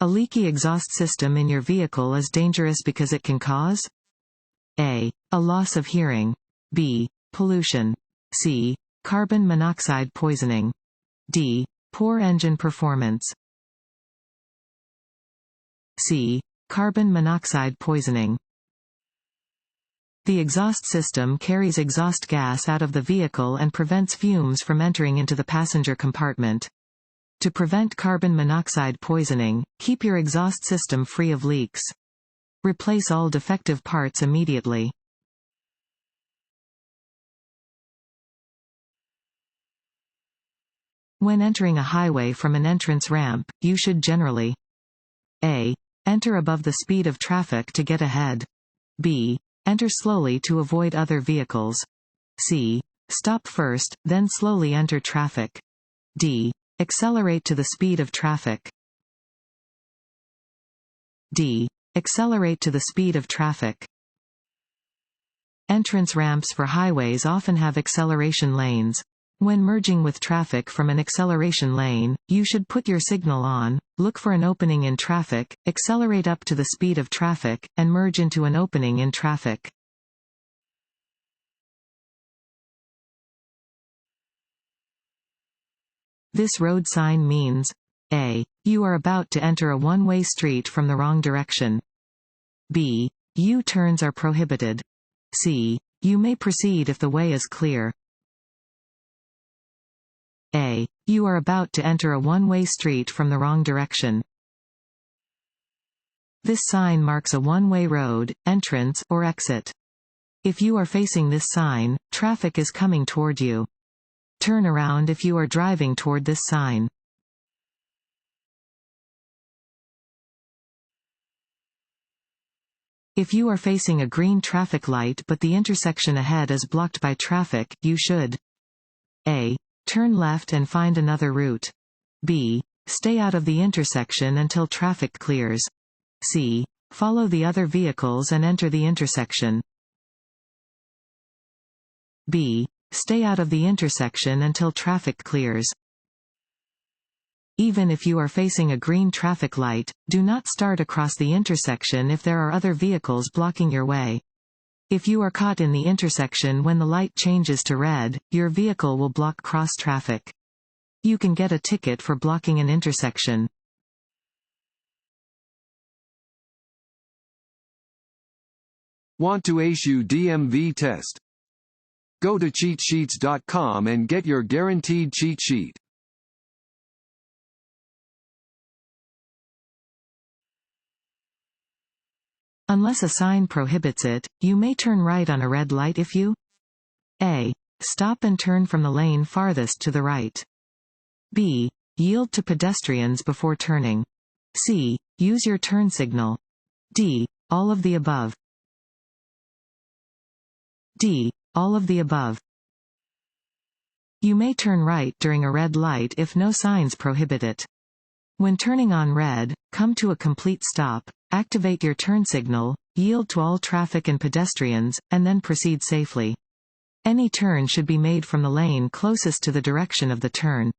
A leaky exhaust system in your vehicle is dangerous because it can cause A loss of hearing, B. pollution, C. carbon monoxide poisoning, D. poor engine performance. C. carbon monoxide poisoning. The exhaust system carries exhaust gas out of the vehicle and prevents fumes from entering into the passenger compartment. To prevent carbon monoxide poisoning, keep your exhaust system free of leaks. Replace all defective parts immediately. When entering a highway from an entrance ramp, you should generally A. enter above the speed of traffic to get ahead. B. enter slowly to avoid other vehicles. C. stop first, then slowly enter traffic. D. accelerate to the speed of traffic. D. accelerate to the speed of traffic. Entrance ramps for highways often have acceleration lanes. When merging with traffic from an acceleration lane, you should put your signal on, look for an opening in traffic, accelerate up to the speed of traffic, and merge into an opening in traffic. This road sign means A. you are about to enter a one-way street from the wrong direction. B. U-turns are prohibited. C. you may proceed if the way is clear. A. you are about to enter a one-way street from the wrong direction. This sign marks a one-way road, entrance, or exit. If you are facing this sign, traffic is coming toward you. Turn around if you are driving toward this sign. If you are facing a green traffic light but the intersection ahead is blocked by traffic, you should A. turn left and find another route. B. stay out of the intersection until traffic clears. C. follow the other vehicles and enter the intersection. B. stay out of the intersection until traffic clears. Even if you are facing a green traffic light, do not start across the intersection if there are other vehicles blocking your way. If you are caught in the intersection when the light changes to red, your vehicle will block cross traffic. You can get a ticket for blocking an intersection. Want to ace your DMV test? Go to cheatsheets.com and get your guaranteed cheat sheet. Unless a sign prohibits it, you may turn right on a red light if you A. stop and turn from the lane farthest to the right. B. yield to pedestrians before turning. C. use your turn signal. D. all of the above. D. all of the above. You may turn right during a red light if no signs prohibit it. When turning on red, come to a complete stop, activate your turn signal, yield to all traffic and pedestrians, and then proceed safely. Any turn should be made from the lane closest to the direction of the turn.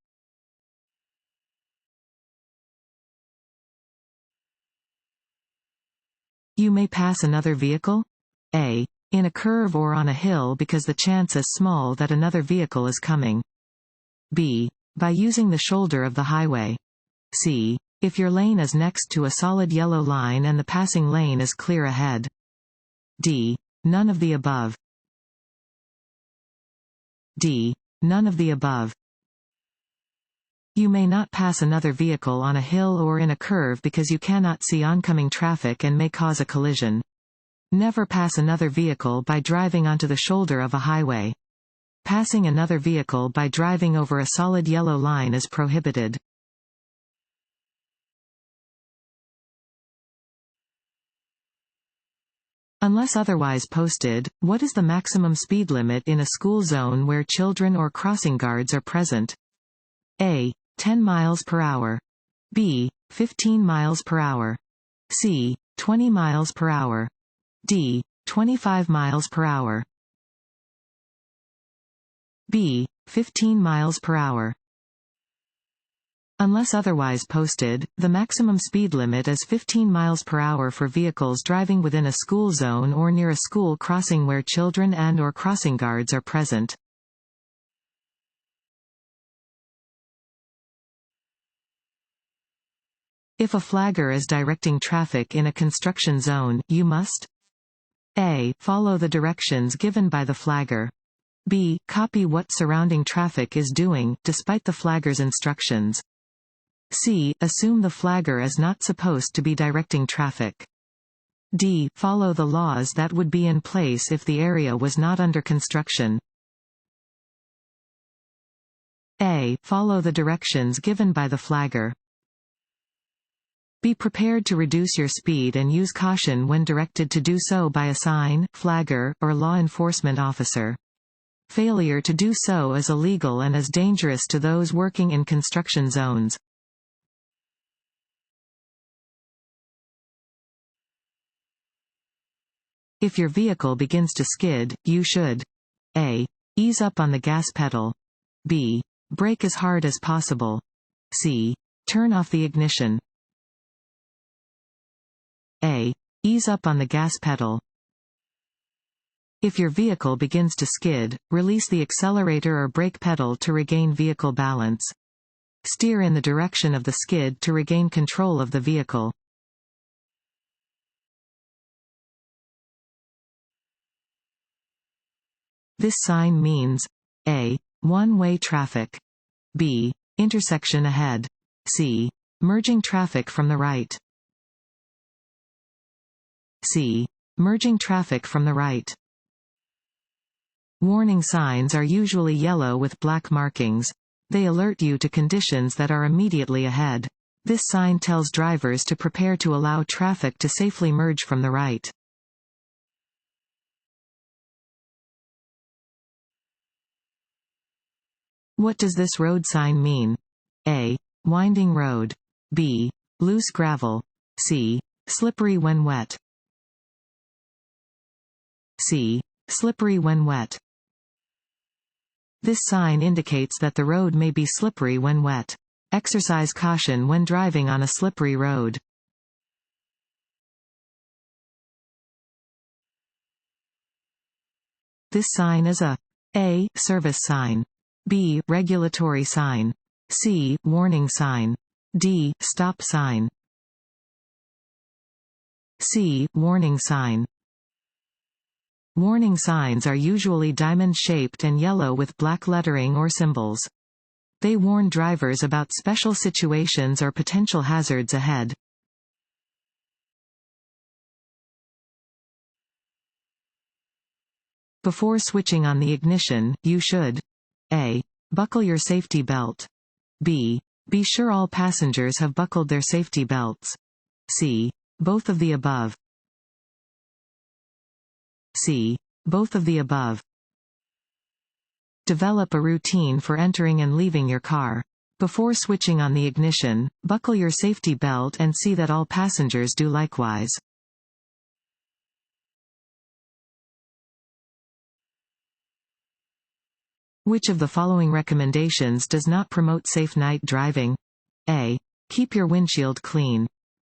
You may pass another vehicle? A. in a curve or on a hill because the chance is small that another vehicle is coming. B. by using the shoulder of the highway. C. if your lane is next to a solid yellow line and the passing lane is clear ahead. D. none of the above. D. none of the above. You may not pass another vehicle on a hill or in a curve because you cannot see oncoming traffic and may cause a collision. Never pass another vehicle by driving onto the shoulder of a highway. Passing another vehicle by driving over a solid yellow line is prohibited. Unless otherwise posted, what is the maximum speed limit in a school zone where children or crossing guards are present? A. 10 miles per hour. B. 15 miles per hour. C. 20 miles per hour. D. 25 miles per hour. B. 15 miles per hour. Unless otherwise posted, the maximum speed limit is 15 miles per hour for vehicles driving within a school zone or near a school crossing where children and/or crossing guards are present. If a flagger is directing traffic in a construction zone, you must A. Follow the directions given by the flagger. B. Copy what surrounding traffic is doing, despite the flagger's instructions. C. Assume the flagger is not supposed to be directing traffic. D. Follow the laws that would be in place if the area was not under construction. A. Follow the directions given by the flagger. Be prepared to reduce your speed and use caution when directed to do so by a sign, flagger, or law enforcement officer. Failure to do so is illegal and is dangerous to those working in construction zones. If your vehicle begins to skid, you should A. Ease up on the gas pedal. B. Brake as hard as possible. C. Turn off the ignition. A. Ease up on the gas pedal. If your vehicle begins to skid, release the accelerator or brake pedal to regain vehicle balance. Steer in the direction of the skid to regain control of the vehicle. This sign means A. One-way traffic. B. Intersection ahead. C. Merging traffic from the right. C. Merging traffic from the right. Warning signs are usually yellow with black markings. They alert you to conditions that are immediately ahead. This sign tells drivers to prepare to allow traffic to safely merge from the right. What does this road sign mean? A. Winding road. B. Loose gravel. C. Slippery when wet. C. Slippery when wet. This sign indicates that the road may be slippery when wet. Exercise caution when driving on a slippery road. This sign is a A. Service sign. B. Regulatory sign. C. Warning sign. D. Stop sign. C. Warning sign. Warning signs are usually diamond-shaped and yellow with black lettering or symbols. They warn drivers about special situations or potential hazards ahead. Before switching on the ignition, you should A. Buckle your safety belt. B. Be sure all passengers have buckled their safety belts. C. Both of the above. C. Both of the above. Develop a routine for entering and leaving your car. Before switching on the ignition, buckle your safety belt and see that all passengers do likewise. Which of the following recommendations does not promote safe night driving? A. Keep your windshield clean.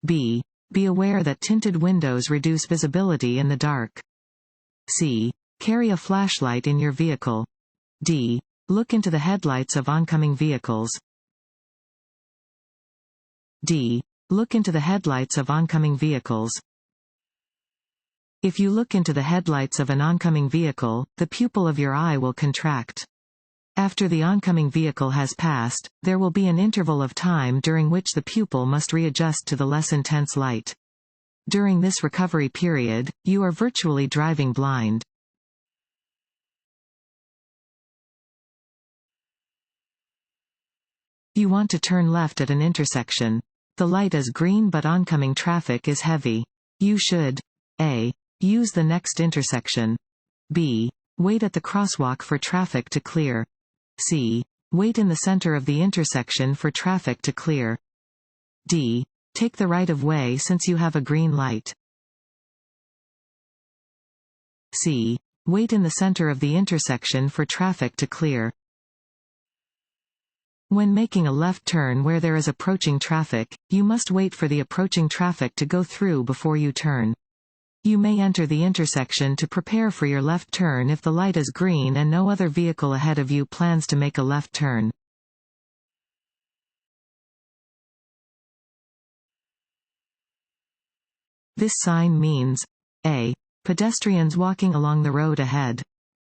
B. Be aware that tinted windows reduce visibility in the dark. C. Carry a flashlight in your vehicle. D. Look into the headlights of oncoming vehicles. D. Look into the headlights of oncoming vehicles. If you look into the headlights of an oncoming vehicle, the pupil of your eye will contract. After the oncoming vehicle has passed, there will be an interval of time during which the pupil must readjust to the less intense light. During this recovery period, you are virtually driving blind. You want to turn left at an intersection. The light is green but oncoming traffic is heavy. You should A. Use the next intersection. B. Wait at the crosswalk for traffic to clear. C. Wait in the center of the intersection for traffic to clear. D. Take the right of way since you have a green light. C. Wait in the center of the intersection for traffic to clear. When making a left turn where there is approaching traffic, you must wait for the approaching traffic to go through before you turn. You may enter the intersection to prepare for your left turn if the light is green and no other vehicle ahead of you plans to make a left turn. This sign means A. Pedestrians walking along the road ahead.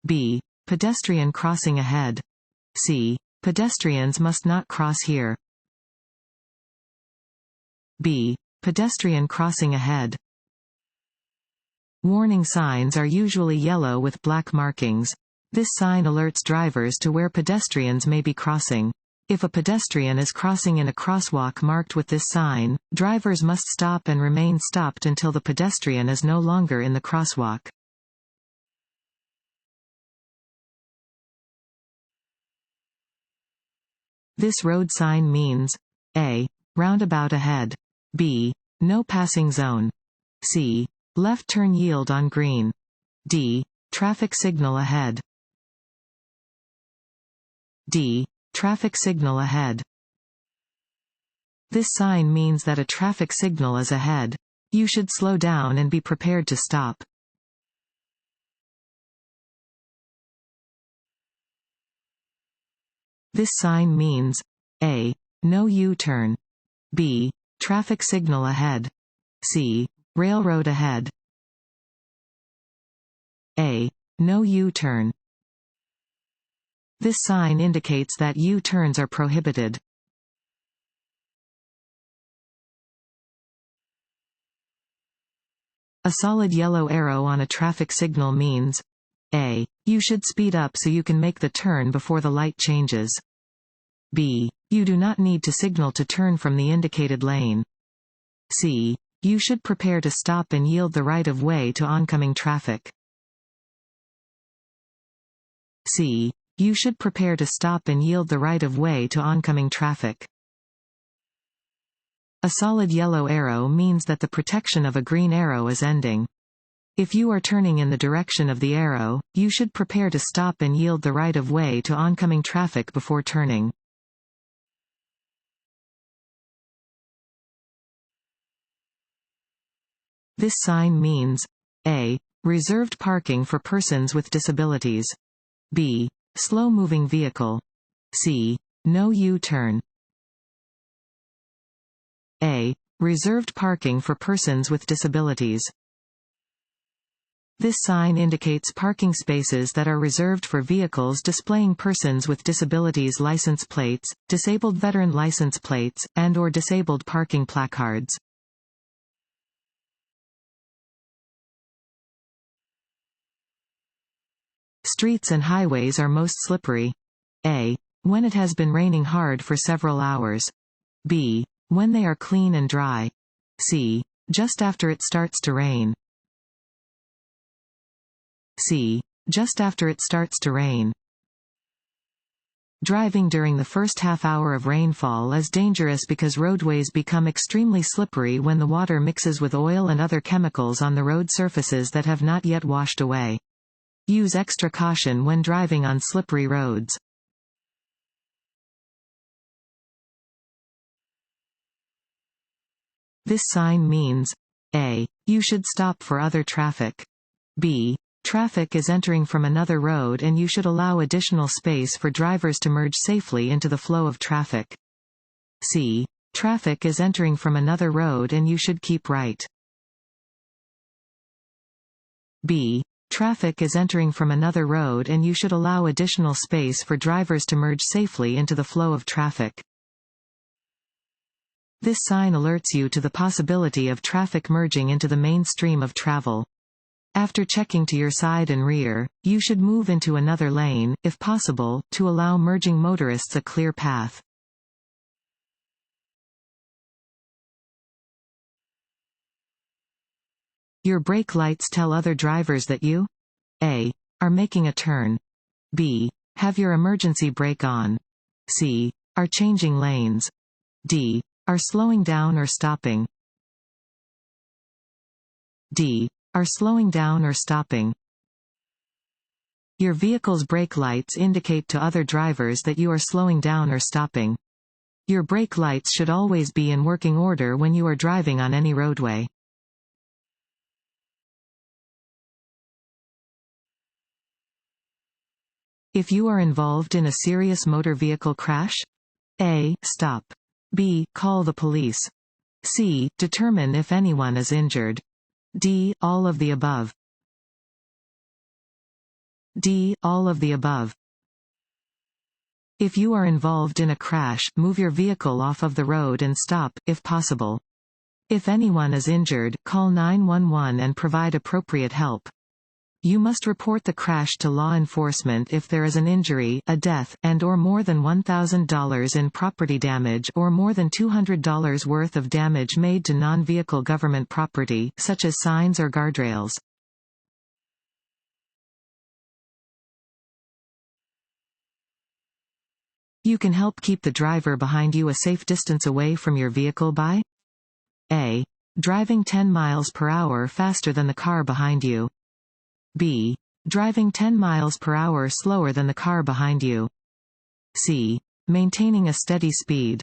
B. Pedestrian crossing ahead. C. Pedestrians must not cross here. B. Pedestrian crossing ahead. Warning signs are usually yellow with black markings. This sign alerts drivers to where pedestrians may be crossing. If a pedestrian is crossing in a crosswalk marked with this sign, drivers must stop and remain stopped until the pedestrian is no longer in the crosswalk. This road sign means A. Roundabout ahead. B. No passing zone. C. Left turn yield on green. D. Traffic signal ahead. D. Traffic signal ahead. This sign means that a traffic signal is ahead. You should slow down and be prepared to stop. This sign means A. No U-turn. B. Traffic signal ahead. C. Railroad ahead. A. No U-turn. This sign indicates that U-turns are prohibited. A solid yellow arrow on a traffic signal means A. You should speed up so you can make the turn before the light changes. B. You do not need to signal to turn from the indicated lane. C. You should prepare to stop and yield the right of way to oncoming traffic. C. You should prepare to stop and yield the right of way to oncoming traffic. A solid yellow arrow means that the protection of a green arrow is ending. If you are turning in the direction of the arrow, you should prepare to stop and yield the right of way to oncoming traffic before turning. This sign means A. Reserved parking for persons with disabilities. B. Slow-moving vehicle. C. No U-turn. A. Reserved parking for persons with disabilities. This sign indicates parking spaces that are reserved for vehicles displaying persons with disabilities license plates, disabled veteran license plates, and/or disabled parking placards. Streets and highways are most slippery. A. When it has been raining hard for several hours. B. When they are clean and dry. C. Just after it starts to rain. C. Just after it starts to rain. Driving during the first half hour of rainfall is dangerous because roadways become extremely slippery when the water mixes with oil and other chemicals on the road surfaces that have not yet washed away. Use extra caution when driving on slippery roads. This sign means A. You should stop for other traffic. B. Traffic is entering from another road and you should allow additional space for drivers to merge safely into the flow of traffic. C. Traffic is entering from another road and you should keep right. B. Traffic is entering from another road and you should allow additional space for drivers to merge safely into the flow of traffic. This sign alerts you to the possibility of traffic merging into the main stream of travel. After checking to your side and rear, you should move into another lane, if possible, to allow merging motorists a clear path. Your brake lights tell other drivers that you A. Are making a turn. B. Have your emergency brake on. C. Are changing lanes. D. Are slowing down or stopping. D. Are slowing down or stopping. Your vehicle's brake lights indicate to other drivers that you are slowing down or stopping. Your brake lights should always be in working order when you are driving on any roadway. If you are involved in a serious motor vehicle crash, A. Stop. B. Call the police. C. Determine if anyone is injured. D. All of the above. D. All of the above. If you are involved in a crash, move your vehicle off of the road and stop, if possible. If anyone is injured, call 911 and provide appropriate help. You must report the crash to law enforcement if there is an injury, a death, and/or more than $1,000 in property damage or more than $200 worth of damage made to non-vehicle government property, such as signs or guardrails. You can help keep the driver behind you a safe distance away from your vehicle by A. Driving 10 miles per hour faster than the car behind you. B. Driving 10 miles per hour slower than the car behind you. C. Maintaining a steady speed.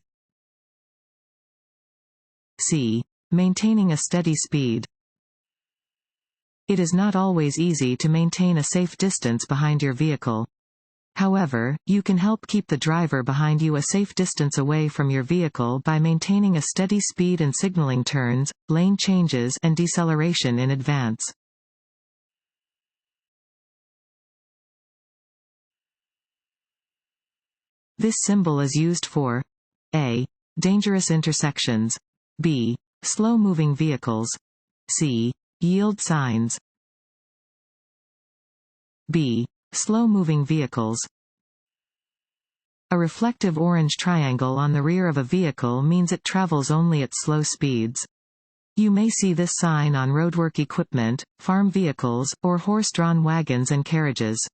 C. Maintaining a steady speed. It is not always easy to maintain a safe distance behind your vehicle. However, you can help keep the driver behind you a safe distance away from your vehicle by maintaining a steady speed and signaling turns, lane changes, and deceleration in advance. This symbol is used for A. Dangerous intersections. B. Slow-moving vehicles. C. Yield signs. B. Slow-moving vehicles. A reflective orange triangle on the rear of a vehicle means it travels only at slow speeds. You may see this sign on roadwork equipment, farm vehicles, or horse-drawn wagons and carriages.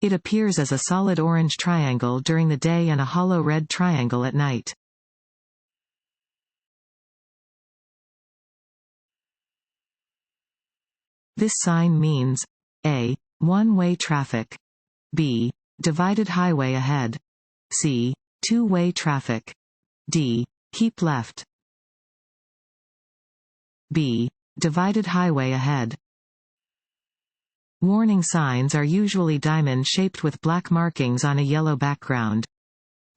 It appears as a solid orange triangle during the day and a hollow red triangle at night. This sign means A. One-way traffic. B. Divided highway ahead. C. Two-way traffic. D. Keep left. B. Divided highway ahead. Warning signs are usually diamond-shaped with black markings on a yellow background.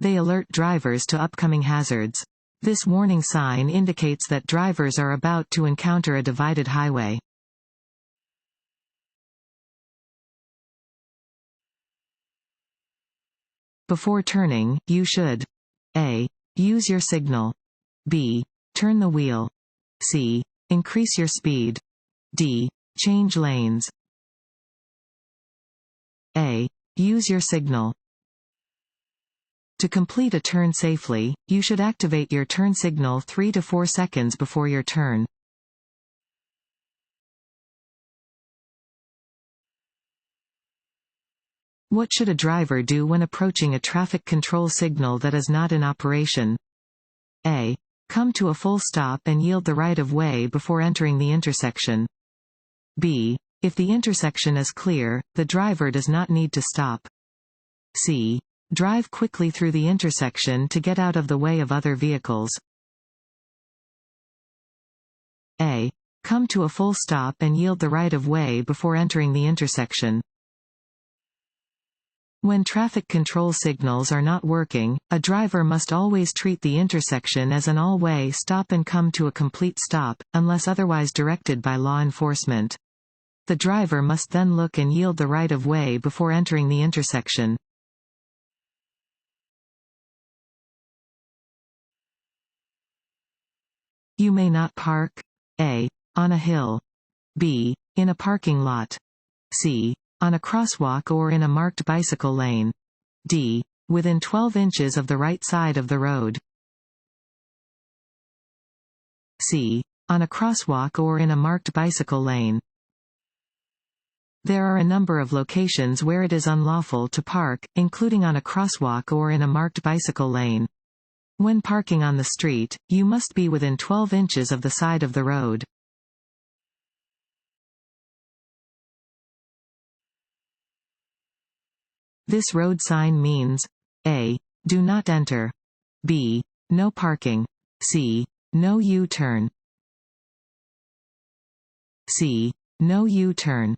They alert drivers to upcoming hazards. This warning sign indicates that drivers are about to encounter a divided highway. Before turning, you should A. Use your signal. B. Turn the wheel. C. Increase your speed. D. Change lanes. A. Use your signal. To complete a turn safely, you should activate your turn signal 3 to 4 seconds before your turn. What should a driver do when approaching a traffic control signal that is not in operation? A. Come to a full stop and yield the right-of-way before entering the intersection. B. If the intersection is clear, the driver does not need to stop. C. Drive quickly through the intersection to get out of the way of other vehicles. A. Come to a full stop and yield the right-of-way before entering the intersection. When traffic control signals are not working, a driver must always treat the intersection as an all-way stop and come to a complete stop, unless otherwise directed by law enforcement. The driver must then look and yield the right-of-way before entering the intersection. You may not park A. On a hill. B. In a parking lot. C. On a crosswalk or in a marked bicycle lane. D. Within 12 inches of the right side of the road. C. On a crosswalk or in a marked bicycle lane. There are a number of locations where it is unlawful to park, including on a crosswalk or in a marked bicycle lane. When parking on the street, you must be within 12 inches of the side of the road. This road sign means A. Do not enter. B. No parking. C. No U-turn. C. No U-turn.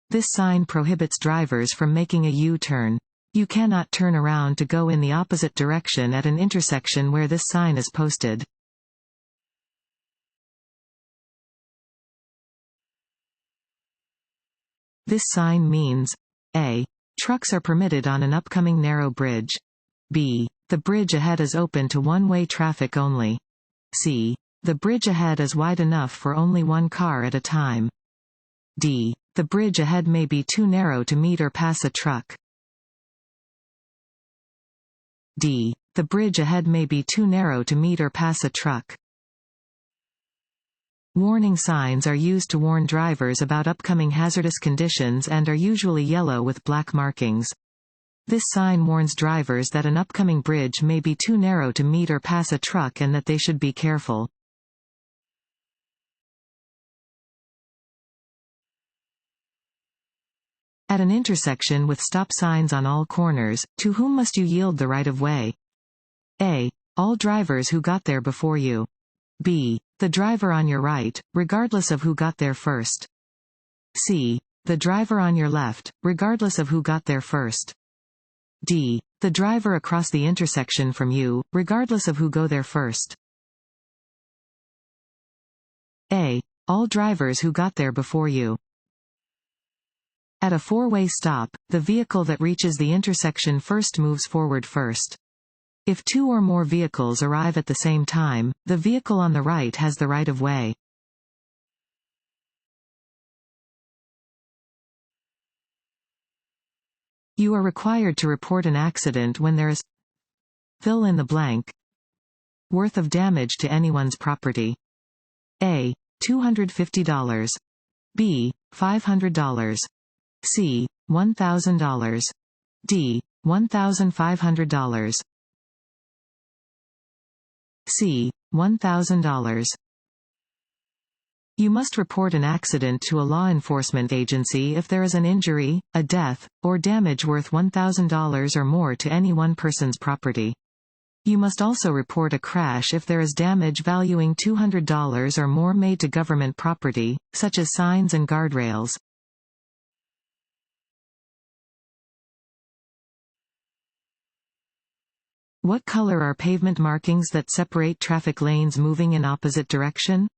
This sign prohibits drivers from making a U-turn. You cannot turn around to go in the opposite direction at an intersection where this sign is posted. This sign means A. Trucks are permitted on an upcoming narrow bridge. B. The bridge ahead is open to one-way traffic only. C. The bridge ahead is wide enough for only one car at a time. D. The bridge ahead may be too narrow to meet or pass a truck. D. The bridge ahead may be too narrow to meet or pass a truck. Warning signs are used to warn drivers about upcoming hazardous conditions and are usually yellow with black markings. This sign warns drivers that an upcoming bridge may be too narrow to meet or pass a truck and that they should be careful. At an intersection with stop signs on all corners, to whom must you yield the right-of-way? A. All drivers who got there before you. B. The driver on your right, regardless of who got there first. C. The driver on your left, regardless of who got there first. D. The driver across the intersection from you, regardless of who go there first. A. All drivers who got there before you. At a four-way stop, the vehicle that reaches the intersection first moves forward first. If two or more vehicles arrive at the same time, the vehicle on the right has the right-of-way. You are required to report an accident when there is fill in the blank worth of damage to anyone's property. A. $250. B. $500. C. $1,000. D. $1,500. C. $1,000. You must report an accident to a law enforcement agency if there is an injury, a death, or damage worth $1,000 or more to any one person's property. You must also report a crash if there is damage valuing $200 or more made to government property, such as signs and guardrails. What color are pavement markings that separate traffic lanes moving in opposite direction?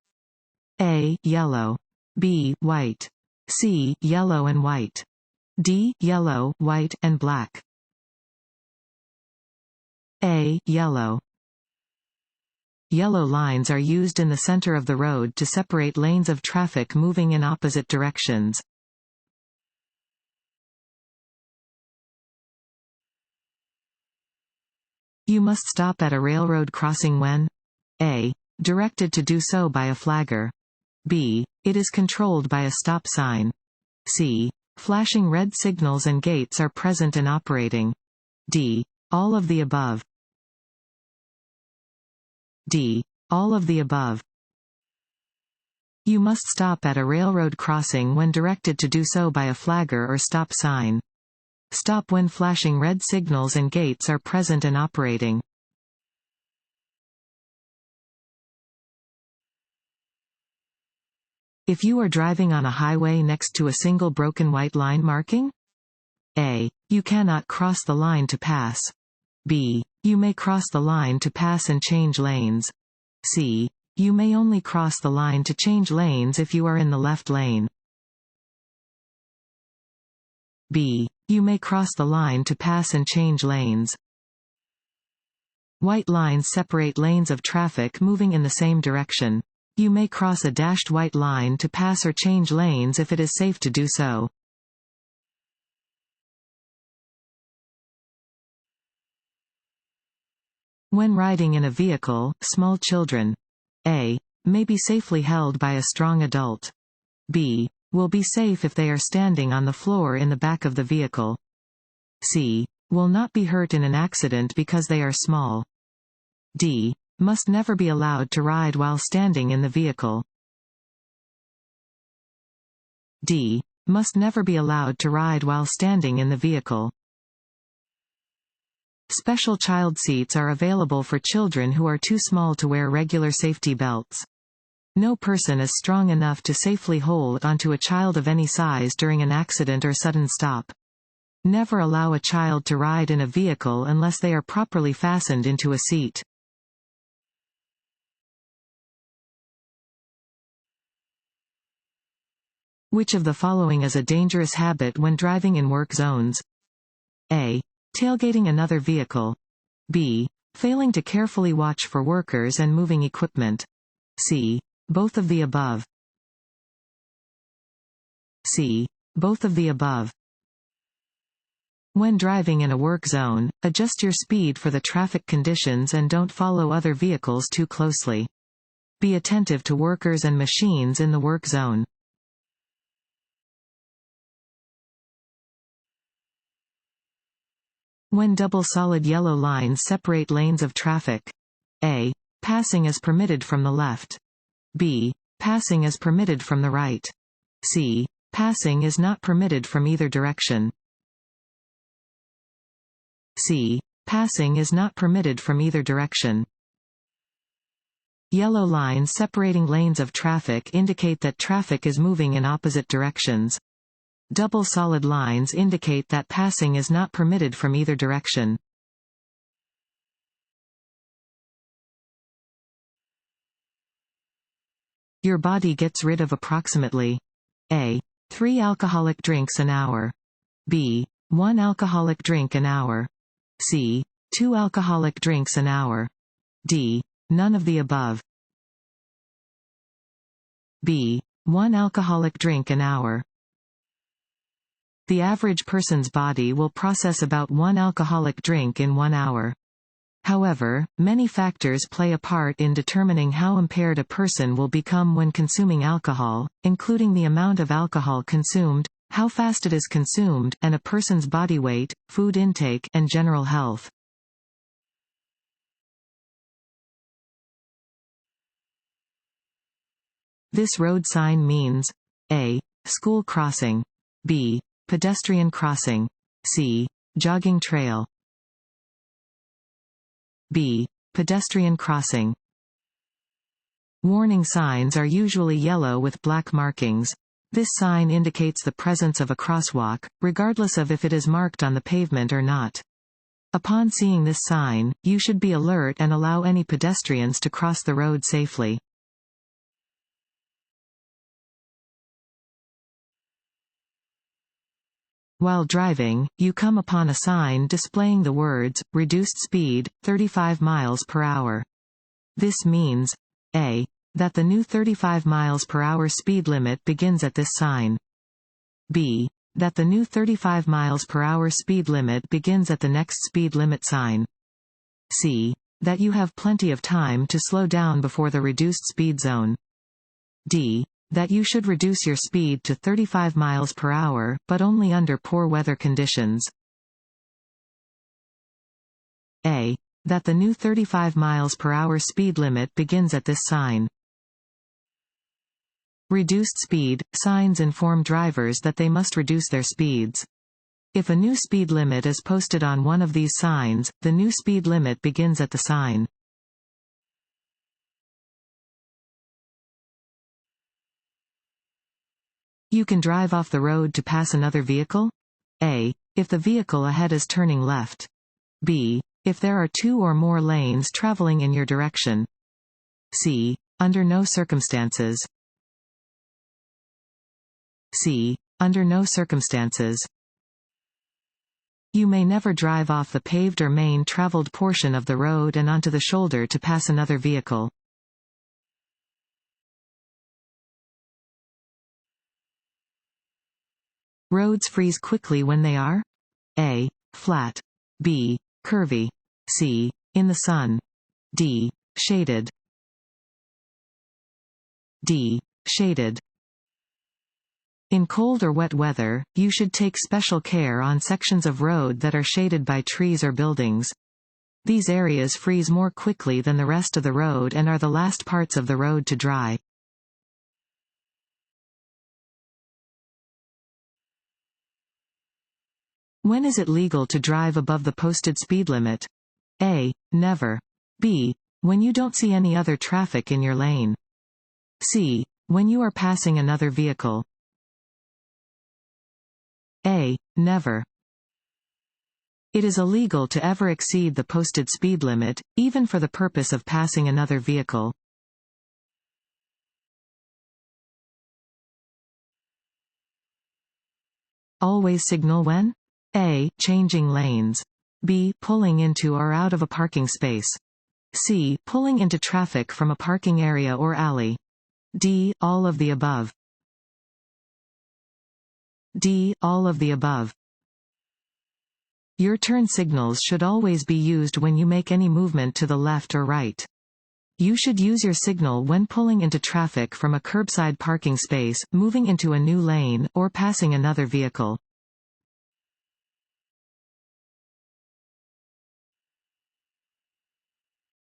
A. Yellow. B. White. C. Yellow and white. D. Yellow, white, and black. A. Yellow. Yellow lines are used in the center of the road to separate lanes of traffic moving in opposite directions. You must stop at a railroad crossing when A. Directed to do so by a flagger. B. It is controlled by a stop sign. C. Flashing red signals and gates are present and operating. D. All of the above. D. All of the above. You must stop at a railroad crossing when directed to do so by a flagger or stop sign. Stop when flashing red signals and gates are present and operating. If you are driving on a highway next to a single broken white line marking? A. You cannot cross the line to pass. B. You may cross the line to pass and change lanes. C. You may only cross the line to change lanes if you are in the left lane. B. You may cross the line to pass and change lanes. White lines separate lanes of traffic moving in the same direction. You may cross a dashed white line to pass or change lanes if it is safe to do so. When riding in a vehicle, small children A. may be safely held by a strong adult. B. will be safe if they are standing on the floor in the back of the vehicle. C. will not be hurt in an accident because they are small. D. must never be allowed to ride while standing in the vehicle. D. must never be allowed to ride while standing in the vehicle. Special child seats are available for children who are too small to wear regular safety belts. No person is strong enough to safely hold onto a child of any size during an accident or sudden stop. Never allow a child to ride in a vehicle unless they are properly fastened into a seat. Which of the following is a dangerous habit when driving in work zones? A. Tailgating another vehicle. B. Failing to carefully watch for workers and moving equipment. C. Both of the above. C. Both of the above. When driving in a work zone, adjust your speed for the traffic conditions and don't follow other vehicles too closely. Be attentive to workers and machines in the work zone. When double solid yellow lines separate lanes of traffic. A. Passing is permitted from the left. B. Passing is permitted from the right. C. Passing is not permitted from either direction. C. Passing is not permitted from either direction. Yellow lines separating lanes of traffic indicate that traffic is moving in opposite directions. Double solid lines indicate that passing is not permitted from either direction. Your body gets rid of approximately A. 3 alcoholic drinks an hour. B. 1 alcoholic drink an hour. C. 2 alcoholic drinks an hour. D. None of the above. B. 1 alcoholic drink an hour. The average person's body will process about 1 alcoholic drink in 1 hour. However, many factors play a part in determining how impaired a person will become when consuming alcohol, including the amount of alcohol consumed, how fast it is consumed, and a person's body weight, food intake, and general health. This road sign means A. School crossing. B. Pedestrian crossing. C. Jogging trail. B. Pedestrian crossing. Warning signs are usually yellow with black markings. This sign indicates the presence of a crosswalk, regardless of if it is marked on the pavement or not. Upon seeing this sign, you should be alert and allow any pedestrians to cross the road safely. While driving, you come upon a sign displaying the words, "Reduced speed, 35 miles per hour." This means A. That the new 35 miles per hour speed limit begins at this sign. B. That the new 35 miles per hour speed limit begins at the next speed limit sign. C. That you have plenty of time to slow down before the reduced speed zone. D. That you should reduce your speed to 35 miles per hour, but only under poor weather conditions. A. That the new 35 miles per hour speed limit begins at this sign. Reduced speed signs inform drivers that they must reduce their speeds. If a new speed limit is posted on one of these signs, the new speed limit begins at the sign. You can drive off the road to pass another vehicle? A. If the vehicle ahead is turning left. B. If there are 2 or more lanes traveling in your direction. C. Under no circumstances. C. Under no circumstances. You may never drive off the paved or main traveled portion of the road and onto the shoulder to pass another vehicle. Roads freeze quickly when they are A. Flat. B. Curvy. C. In the sun. D. Shaded. D. Shaded. In cold or wet weather, you should take special care on sections of road that are shaded by trees or buildings. These areas freeze more quickly than the rest of the road and are the last parts of the road to dry. When is it legal to drive above the posted speed limit? A. Never. B. When you don't see any other traffic in your lane. C. When you are passing another vehicle. A. Never. It is illegal to ever exceed the posted speed limit, even for the purpose of passing another vehicle. Always signal when? A. Changing lanes. B. Pulling into or out of a parking space. C. Pulling into traffic from a parking area or alley. D. All of the above. D. All of the above. Your turn signals should always be used when you make any movement to the left or right. You should use your signal when pulling into traffic from a curbside parking space, moving into a new lane, or passing another vehicle.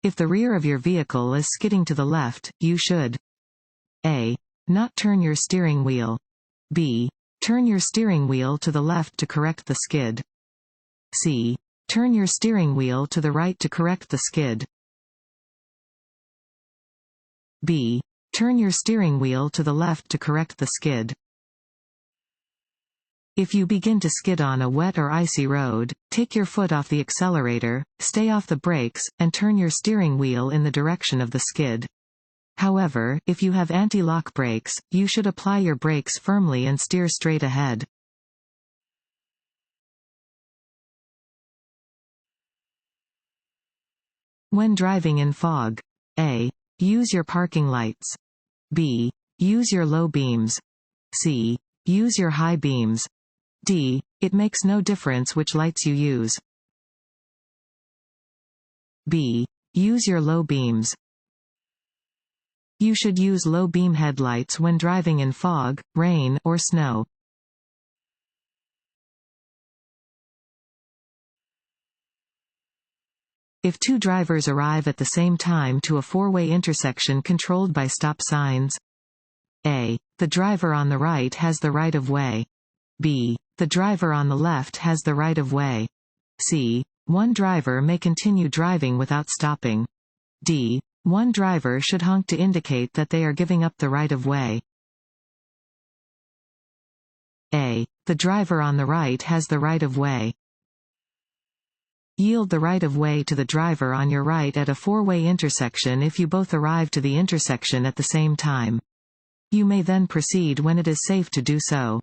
If the rear of your vehicle is skidding to the left, you should A. Not turn your steering wheel. B. Turn your steering wheel to the left to correct the skid. C. Turn your steering wheel to the right to correct the skid. B. Turn your steering wheel to the left to correct the skid. If you begin to skid on a wet or icy road, take your foot off the accelerator, stay off the brakes, and turn your steering wheel in the direction of the skid. However, if you have anti-lock brakes, you should apply your brakes firmly and steer straight ahead. When driving in fog. A. Use your parking lights. B. Use your low beams. C. Use your high beams. D. It makes no difference which lights you use. B. Use your low beams. You should use low beam headlights when driving in fog, rain, or snow. If two drivers arrive at the same time to a four-way intersection controlled by stop signs. A. The driver on the right has the right of way. B. The driver on the left has the right of way. C. One driver may continue driving without stopping. D. One driver should honk to indicate that they are giving up the right of way. A. The driver on the right has the right of way. Yield the right of way to the driver on your right at a four-way intersection if you both arrive to the intersection at the same time. You may then proceed when it is safe to do so.